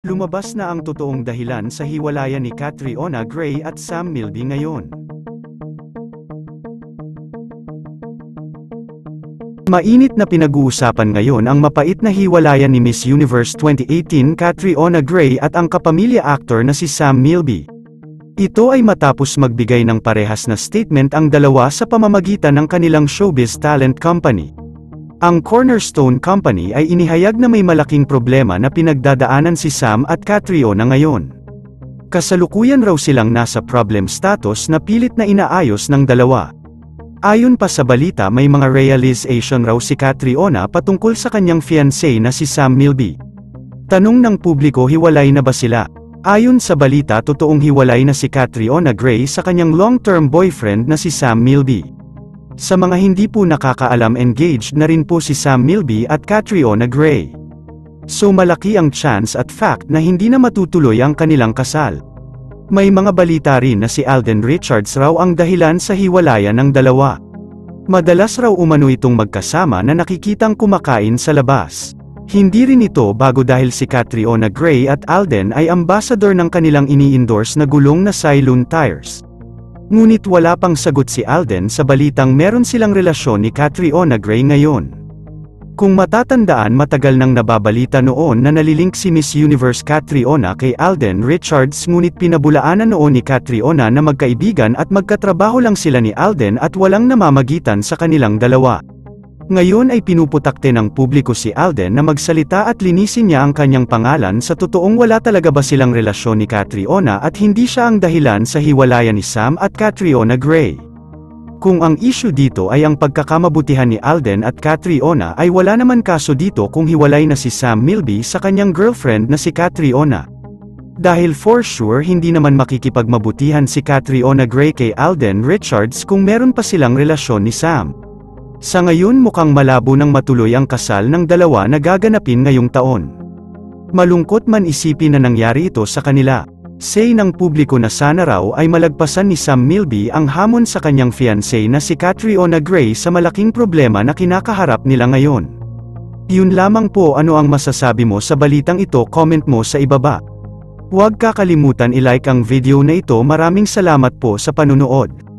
Lumabas na ang totoong dahilan sa hiwalayan ni Catriona Gray at Sam Milby ngayon. Mainit na pinag-uusapan ngayon ang mapait na hiwalayan ni Miss Universe 2018 Catriona Gray at ang kapamilya actor na si Sam Milby. Ito ay matapos magbigay ng parehas na statement ang dalawa sa pamamagitan ng kanilang showbiz talent company. Ang Cornerstone Company ay inihayag na may malaking problema na pinagdadaanan si Sam at Catriona ngayon. Kasalukuyan raw silang nasa problem status na pilit na inaayos ng dalawa. Ayon pa sa balita, may mga realization raw si Catriona patungkol sa kanyang fiancé na si Sam Milby. Tanong ng publiko, hiwalay na ba sila? Ayon sa balita, totoong hiwalay na si Catriona Gray sa kanyang long-term boyfriend na si Sam Milby. Sa mga hindi po nakakaalam, engaged na rin po si Sam Milby at Catriona Gray. So malaki ang chance at fact na hindi na matutuloy ang kanilang kasal. May mga balita rin na si Alden Richards raw ang dahilan sa hiwalayan ng dalawa. Madalas raw umano itong magkasama na nakikitang kumakain sa labas. Hindi rin ito bago dahil si Catriona Gray at Alden ay ambassador ng kanilang ini-endorse na gulong na Cylon tires. Ngunit wala pang sagot si Alden sa balitang meron silang relasyon ni Catriona Gray ngayon. Kung matatandaan, matagal nang nababalita noon na nalilink si Miss Universe Catriona kay Alden Richards, ngunit pinabulaanan noon ni Catriona na magkaibigan at magkatrabaho lang sila ni Alden at walang namamagitan sa kanilang dalawa. Ngayon ay pinuputakte ng publiko si Alden na magsalita at linisin niya ang kanyang pangalan sa totoong wala talaga ba silang relasyon ni Catriona at hindi siya ang dahilan sa hiwalayan ni Sam at Catriona Gray. Kung ang issue dito ay ang pagkakamabutihan ni Alden at Catriona, ay wala naman kaso dito kung hiwalay na si Sam Milby sa kanyang girlfriend na si Catriona. Dahil for sure hindi naman makikipagmabutihan si Catriona Gray kay Alden Richards kung meron pa silang relasyon ni Sam. Sa ngayon mukhang malabo nang matuloy ang kasal ng dalawa na gaganapin ngayong taon. Malungkot man isipin na nangyari ito sa kanila. Say ng publiko na sana raw ay malagpasan ni Sam Milby ang hamon sa kanyang fiancé na si Catriona Gray sa malaking problema na kinakaharap nila ngayon. Yun lamang po, ano ang masasabi mo sa balitang ito? Comment mo sa ibaba. Huwag kakalimutan i-like ang video na ito. Maraming salamat po sa panunood.